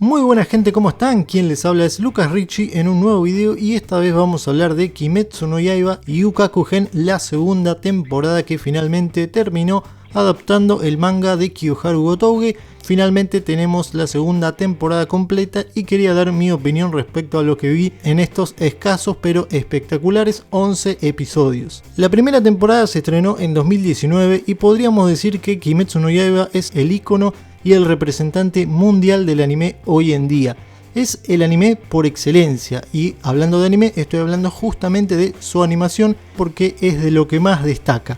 Muy buena gente, ¿cómo están? Quien les habla es Lucas Ricci en un nuevo video y esta vez vamos a hablar de Kimetsu no Yaiba Yukakugen, la segunda temporada que finalmente terminó adaptando el manga de Kiyoharu Gotouge. Finalmente tenemos la segunda temporada completa y quería dar mi opinión respecto a lo que vi en estos escasos pero espectaculares 11 episodios. La primera temporada se estrenó en 2019 y podríamos decir que Kimetsu no Yaiba es el icono y el representante mundial del anime hoy en día. Es el anime por excelencia y hablando de anime estoy hablando justamente de su animación porque es de lo que más destaca.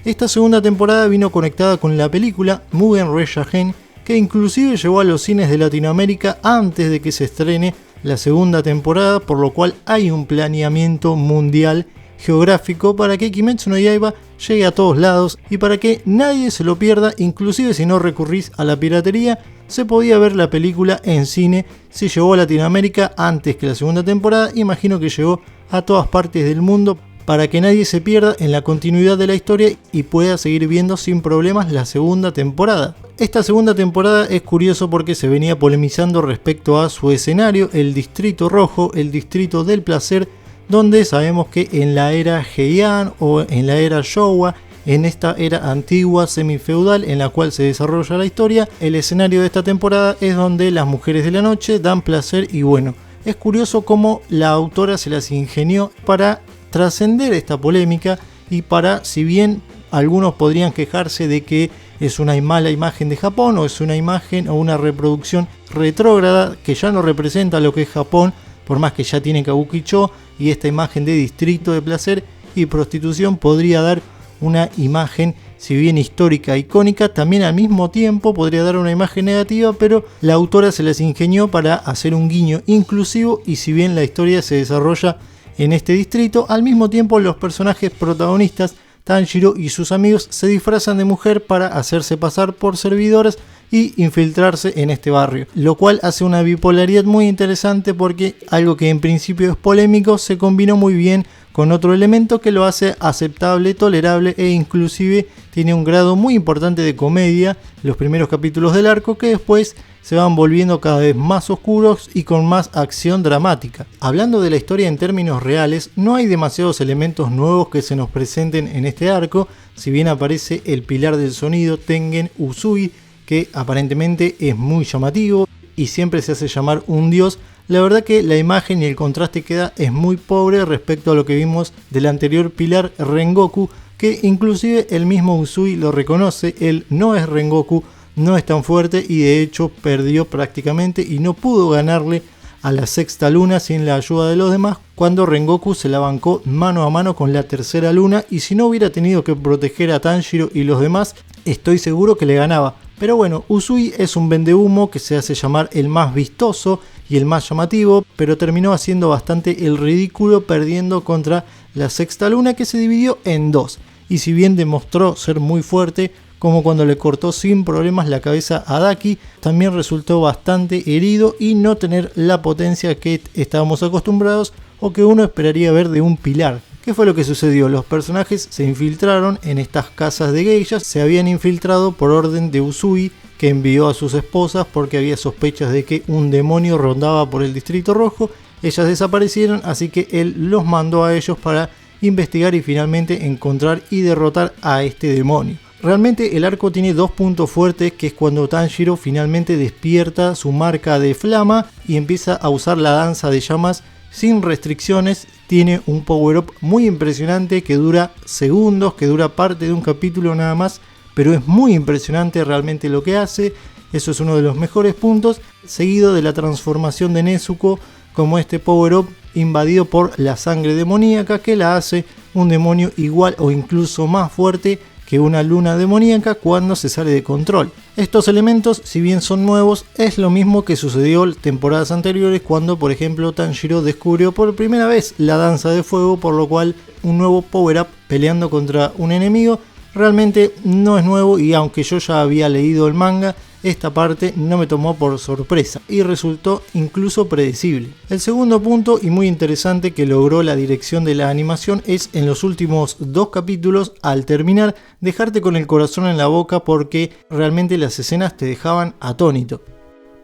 Esta segunda temporada vino conectada con la película Mugen Reyagen, que inclusive llegó a los cines de Latinoamérica antes de que se estrene la segunda temporada, por lo cual hay un planeamiento mundial geográfico para que Kimetsu no Yaiba llegue a todos lados y para que nadie se lo pierda. Inclusive si no recurrís a la piratería, se podía ver la película en cine. Si llegó a Latinoamérica antes que la segunda temporada, imagino que llegó a todas partes del mundo para que nadie se pierda en la continuidad de la historia y pueda seguir viendo sin problemas la segunda temporada. Esta segunda temporada es curioso porque se venía polemizando respecto a su escenario, el Distrito Rojo, el Distrito del Placer, donde sabemos que en la era Heian o en la era Showa, en esta era antigua semifeudal en la cual se desarrolla la historia, el escenario de esta temporada es donde las mujeres de la noche dan placer y bueno, es curioso cómo la autora se las ingenió para trascender esta polémica y para, si bien algunos podrían quejarse de que es una mala imagen de Japón o es una imagen o una reproducción retrógrada que ya no representa lo que es Japón, por más que ya tiene Kabukicho y esta imagen de distrito de placer y prostitución podría dar una imagen, si bien histórica, icónica, también al mismo tiempo podría dar una imagen negativa, pero la autora se las ingenió para hacer un guiño inclusivo y si bien la historia se desarrolla en este distrito, al mismo tiempo los personajes protagonistas, Tanjiro y sus amigos, se disfrazan de mujer para hacerse pasar por servidoras y infiltrarse en este barrio, lo cual hace una bipolaridad muy interesante porque algo que en principio es polémico se combinó muy bien con otro elemento que lo hace aceptable, tolerable e inclusive tiene un grado muy importante de comedia, los primeros capítulos del arco que después se van volviendo cada vez más oscuros y con más acción dramática. Hablando de la historia en términos reales, no hay demasiados elementos nuevos que se nos presenten en este arco, si bien aparece el pilar del sonido Tengen Uzui, que aparentemente es muy llamativo y siempre se hace llamar un dios. La verdad que la imagen y el contraste que da es muy pobre respecto a lo que vimos del anterior pilar Rengoku, que inclusive el mismo Uzui lo reconoce, él no es Rengoku, no es tan fuerte y de hecho perdió prácticamente y no pudo ganarle a la sexta luna sin la ayuda de los demás cuando Rengoku se la bancó mano a mano con la tercera luna y si no hubiera tenido que proteger a Tanjiro y los demás, estoy seguro que le ganaba. Pero bueno, Uzui es un vendehumo que se hace llamar el más vistoso y el más llamativo, pero terminó haciendo bastante el ridículo perdiendo contra la sexta luna que se dividió en dos. Y si bien demostró ser muy fuerte, como cuando le cortó sin problemas la cabeza a Daki, también resultó bastante herido y no tener la potencia que estábamos acostumbrados o que uno esperaría ver de un pilar. ¿Qué fue lo que sucedió? Los personajes se infiltraron en estas casas de geishas, se habían infiltrado por orden de Uzui, que envió a sus esposas porque había sospechas de que un demonio rondaba por el Distrito Rojo. Ellas desaparecieron, así que él los mandó a ellos para investigar y finalmente encontrar y derrotar a este demonio. Realmente el arco tiene dos puntos fuertes, que es cuando Tanjiro finalmente despierta su marca de flama y empieza a usar la danza de llamas sin restricciones. Tiene un power up muy impresionante que dura segundos, que dura parte de un capítulo nada más, pero es muy impresionante realmente lo que hace. Eso es uno de los mejores puntos, seguido de la transformación de Nezuko como este power up invadido por la sangre demoníaca que la hace un demonio igual o incluso más fuerte que una luna demoníaca cuando se sale de control. Estos elementos, si bien son nuevos, es lo mismo que sucedió en temporadas anteriores cuando, por ejemplo, Tanjiro descubrió por primera vez la danza de fuego, por lo cual un nuevo power-up peleando contra un enemigo realmente no es nuevo y aunque yo ya había leído el manga, esta parte no me tomó por sorpresa y resultó incluso predecible. El segundo punto y muy interesante que logró la dirección de la animación es en los últimos dos capítulos, al terminar, dejarte con el corazón en la boca porque realmente las escenas te dejaban atónito.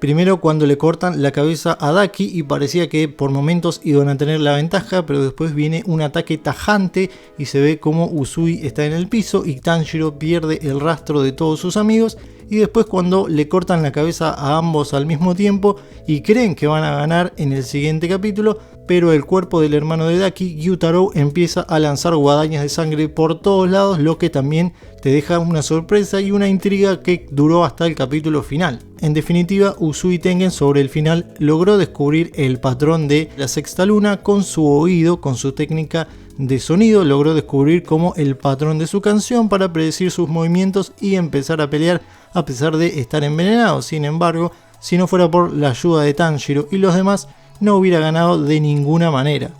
Primero cuando le cortan la cabeza a Daki y parecía que por momentos iban a tener la ventaja, pero después viene un ataque tajante y se ve como Uzui está en el piso y Tanjiro pierde el rastro de todos sus amigos. Y después cuando le cortan la cabeza a ambos al mismo tiempo y creen que van a ganar en el siguiente capítulo, pero el cuerpo del hermano de Daki, Gyutaro, empieza a lanzar guadañas de sangre por todos lados, lo que también te deja una sorpresa y una intriga que duró hasta el capítulo final. En definitiva, Uzui Tengen sobre el final logró descubrir el patrón de la sexta luna con su oído, con su técnica de sonido, logró descubrir como el patrón de su canción para predecir sus movimientos y empezar a pelear a pesar de estar envenenado. Sin embargo, si no fuera por la ayuda de Tanjiro y los demás, no hubiera ganado de ninguna manera.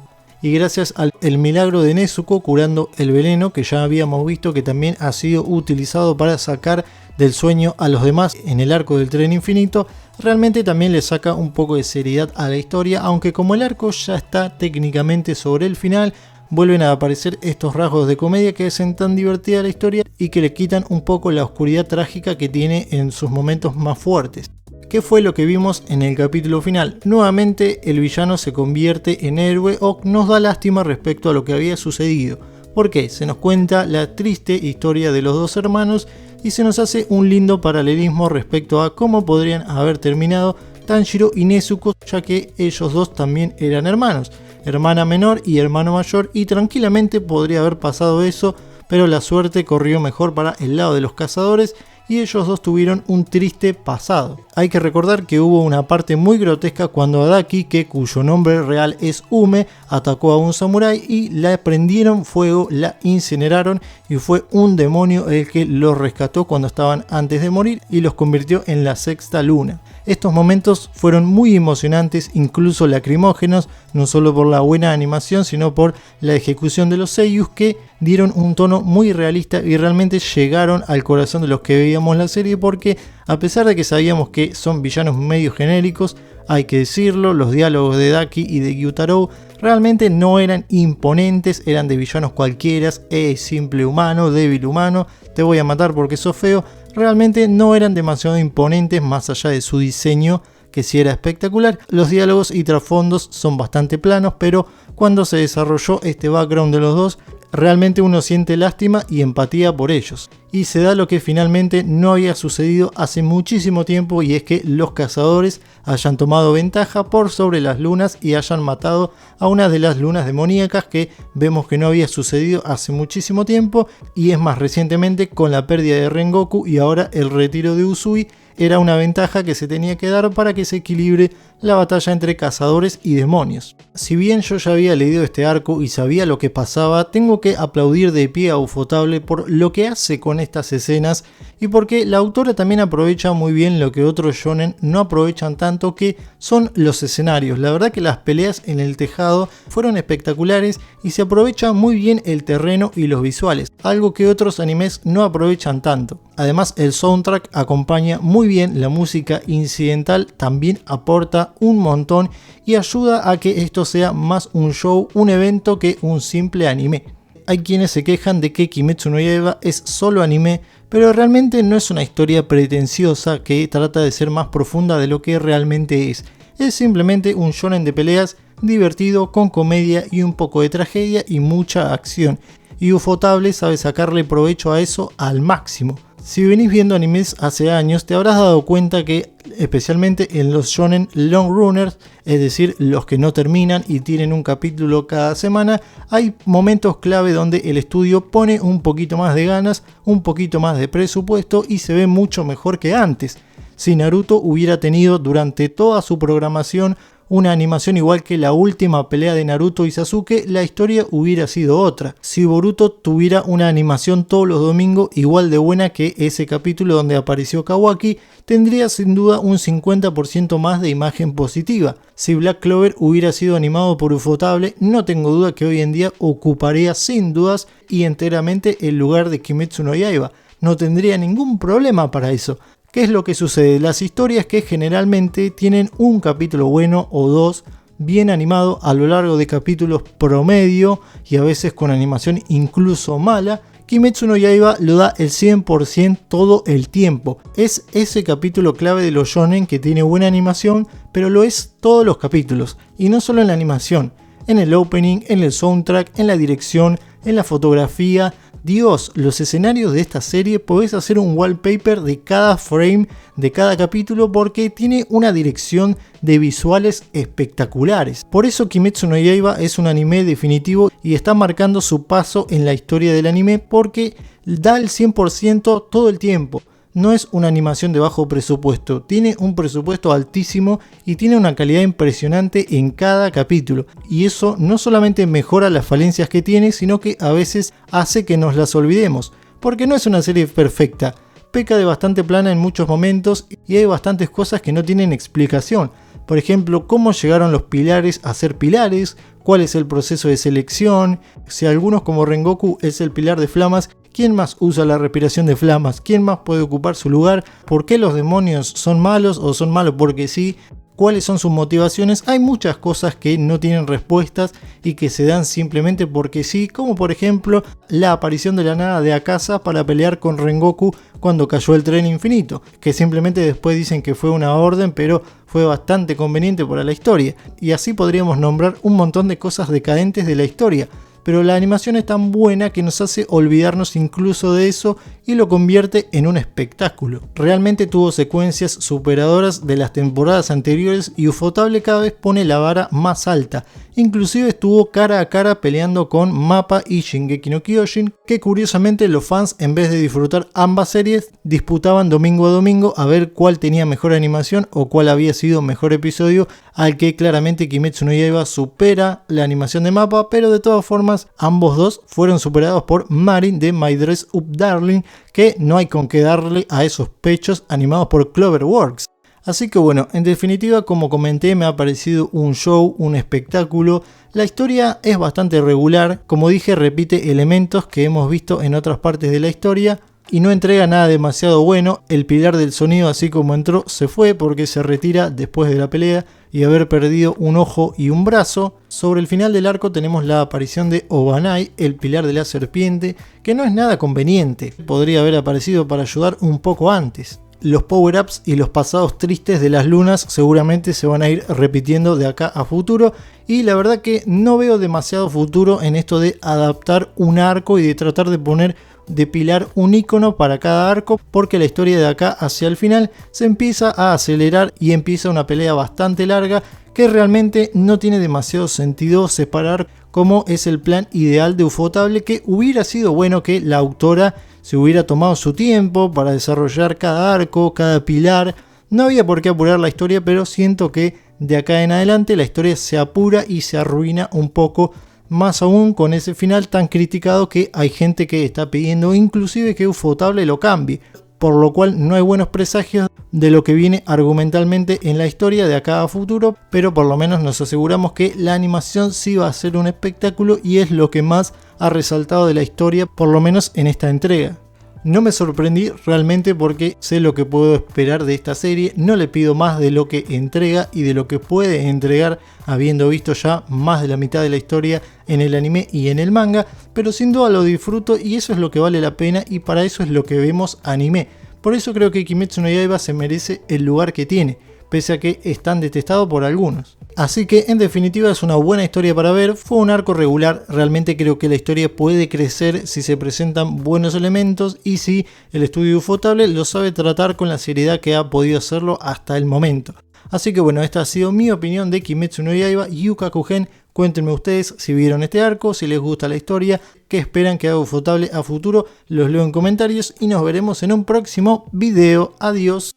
Y gracias al milagro de Nezuko curando el veneno que ya habíamos visto que también ha sido utilizado para sacar del sueño a los demás en el arco del tren infinito, realmente también le saca un poco de seriedad a la historia, aunque como el arco ya está técnicamente sobre el final, vuelven a aparecer estos rasgos de comedia que hacen tan divertida la historia y que le quitan un poco la oscuridad trágica que tiene en sus momentos más fuertes. ¿Qué fue lo que vimos en el capítulo final? Nuevamente el villano se convierte en héroe o nos da lástima respecto a lo que había sucedido. ¿Por qué? Se nos cuenta la triste historia de los dos hermanos y se nos hace un lindo paralelismo respecto a cómo podrían haber terminado Tanjiro y Nezuko, ya que ellos dos también eran hermanos, hermana menor y hermano mayor, y tranquilamente podría haber pasado eso, pero la suerte corrió mejor para el lado de los cazadores y ellos dos tuvieron un triste pasado. Hay que recordar que hubo una parte muy grotesca cuando Daki, cuyo nombre real es Ume, atacó a un samurái y la prendieron fuego, la incineraron y fue un demonio el que los rescató cuando estaban antes de morir y los convirtió en la sexta luna. Estos momentos fueron muy emocionantes, incluso lacrimógenos, no solo por la buena animación, sino por la ejecución de los seiyus que dieron un tono muy realista y realmente llegaron al corazón de los que veíamos la serie, porque a pesar de que sabíamos que son villanos medio genéricos, hay que decirlo, los diálogos de Daki y de Gyutaro realmente no eran imponentes, eran de villanos cualquiera, simple humano, débil humano, te voy a matar porque sos feo. Realmente no eran demasiado imponentes más allá de su diseño, que sí era espectacular. Los diálogos y trasfondos son bastante planos, pero cuando se desarrolló este background de los dos, realmente uno siente lástima y empatía por ellos. Y se da lo que finalmente no había sucedido hace muchísimo tiempo, y es que los cazadores hayan tomado ventaja por sobre las lunas y hayan matado a una de las lunas demoníacas, que vemos que no había sucedido hace muchísimo tiempo, y es más recientemente con la pérdida de Rengoku y ahora el retiro de Uzui. Era una ventaja que se tenía que dar para que se equilibre la batalla entre cazadores y demonios. Si bien yo ya había leído este arco y sabía lo que pasaba, tengo que aplaudir de pie a Ufotable por lo que hace con estas escenas y porque la autora también aprovecha muy bien lo que otros shonen no aprovechan tanto, que son los escenarios. La verdad que las peleas en el tejado fueron espectaculares y se aprovecha muy bien el terreno y los visuales, algo que otros animes no aprovechan tanto. Además, el soundtrack acompaña muy bien la música incidental, también aporta un montón y ayuda a que esto sea más un show, un evento, que un simple anime. Hay quienes se quejan de que Kimetsu no Yaiba es solo anime, pero realmente no es una historia pretenciosa que trata de ser más profunda de lo que realmente es. Es simplemente un shonen de peleas divertido, con comedia y un poco de tragedia y mucha acción. Y Ufotable sabe sacarle provecho a eso al máximo. Si venís viendo animes hace años, te habrás dado cuenta que, especialmente en los shonen long runners, es decir, los que no terminan y tienen un capítulo cada semana, hay momentos clave donde el estudio pone un poquito más de ganas, un poquito más de presupuesto y se ve mucho mejor que antes. Si Naruto hubiera tenido durante toda su programación una animación igual que la última pelea de Naruto y Sasuke, la historia hubiera sido otra. Si Boruto tuviera una animación todos los domingos igual de buena que ese capítulo donde apareció Kawaki, tendría sin duda un 50% más de imagen positiva. Si Black Clover hubiera sido animado por Ufotable, no tengo duda que hoy en día ocuparía sin dudas y enteramente el lugar de Kimetsu no Yaiba. No tendría ningún problema para eso. ¿Qué es lo que sucede? Las historias que generalmente tienen un capítulo bueno o dos bien animado a lo largo de capítulos promedio y a veces con animación incluso mala, Kimetsu no Yaiba lo da el 100% todo el tiempo. Es ese capítulo clave de los shonen que tiene buena animación, pero lo es todos los capítulos, y no solo en la animación, en el opening, en el soundtrack, en la dirección, en la fotografía. Dios, los escenarios de esta serie podés hacer un wallpaper de cada frame de cada capítulo porque tiene una dirección de visuales espectaculares. Por eso Kimetsu no Yaiba es un anime definitivo y está marcando su paso en la historia del anime porque da el 100% todo el tiempo. No es una animación de bajo presupuesto, tiene un presupuesto altísimo y tiene una calidad impresionante en cada capítulo. Y eso no solamente mejora las falencias que tiene, sino que a veces hace que nos las olvidemos. Porque no es una serie perfecta, peca de bastante plana en muchos momentos y hay bastantes cosas que no tienen explicación. Por ejemplo, cómo llegaron los pilares a ser pilares, cuál es el proceso de selección, si algunos como Rengoku es el pilar de flamas, ¿quién más usa la respiración de flamas? ¿Quién más puede ocupar su lugar? ¿Por qué los demonios son malos o son malos porque sí? ¿Cuáles son sus motivaciones? Hay muchas cosas que no tienen respuestas y que se dan simplemente porque sí, como por ejemplo la aparición de la nada de Akasa para pelear con Rengoku cuando cayó el tren infinito, que simplemente después dicen que fue una orden, pero fue bastante conveniente para la historia. Y así podríamos nombrar un montón de cosas decadentes de la historia. Pero la animación es tan buena que nos hace olvidarnos incluso de eso y lo convierte en un espectáculo. Realmente tuvo secuencias superadoras de las temporadas anteriores y Ufotable cada vez pone la vara más alta. Inclusive estuvo cara a cara peleando con MAPPA y Shingeki no Kyojin, que curiosamente los fans, en vez de disfrutar ambas series, disputaban domingo a domingo a ver cuál tenía mejor animación o cuál había sido mejor episodio, al que claramente Kimetsu no Yaiba supera la animación de MAPPA, pero de todas formas ambos dos fueron superados por Marin de My Dress Up Darling, que no hay con qué darle a esos pechos animados por Cloverworks. Así que bueno, en definitiva, como comenté, me ha parecido un show, un espectáculo. La historia es bastante regular, como dije, repite elementos que hemos visto en otras partes de la historia y no entrega nada demasiado bueno. El pilar del sonido, así como entró, se fue porque se retira después de la pelea y haber perdido un ojo y un brazo. Sobre el final del arco tenemos la aparición de Obanai, el pilar de la serpiente, que no es nada conveniente, podría haber aparecido para ayudar un poco antes. Los power-ups y los pasados tristes de las lunas seguramente se van a ir repitiendo de acá a futuro, y la verdad que no veo demasiado futuro en esto de adaptar un arco y de tratar de poner de pilar un icono para cada arco, porque la historia de acá hacia el final se empieza a acelerar y empieza una pelea bastante larga que realmente no tiene demasiado sentido separar, como es el plan ideal de Ufotable, que hubiera sido bueno que la autora se hubiera tomado su tiempo para desarrollar cada arco, cada pilar. No había por qué apurar la historia, pero siento que de acá en adelante la historia se apura y se arruina un poco, más aún con ese final tan criticado que hay gente que está pidiendo inclusive que Ufotable lo cambie, por lo cual no hay buenos presagios de lo que viene argumentalmente en la historia de acá a futuro, pero por lo menos nos aseguramos que la animación sí va a ser un espectáculo y es lo que más ha resaltado de la historia, por lo menos en esta entrega. No me sorprendí realmente porque sé lo que puedo esperar de esta serie, no le pido más de lo que entrega y de lo que puede entregar habiendo visto ya más de la mitad de la historia en el anime y en el manga, pero sin duda lo disfruto y eso es lo que vale la pena y para eso es lo que vemos anime. Por eso creo que Kimetsu no Yaiba se merece el lugar que tiene, pese a que es tan detestado por algunos. Así que en definitiva es una buena historia para ver, fue un arco regular, realmente creo que la historia puede crecer si se presentan buenos elementos y si el estudio Ufotable lo sabe tratar con la seriedad que ha podido hacerlo hasta el momento. Así que bueno, esta ha sido mi opinión de Kimetsu no Yaiba Yukakugen. Cuéntenme ustedes si vieron este arco, si les gusta la historia, qué esperan que haga Ufotable a futuro, los leo en comentarios y nos veremos en un próximo video. Adiós.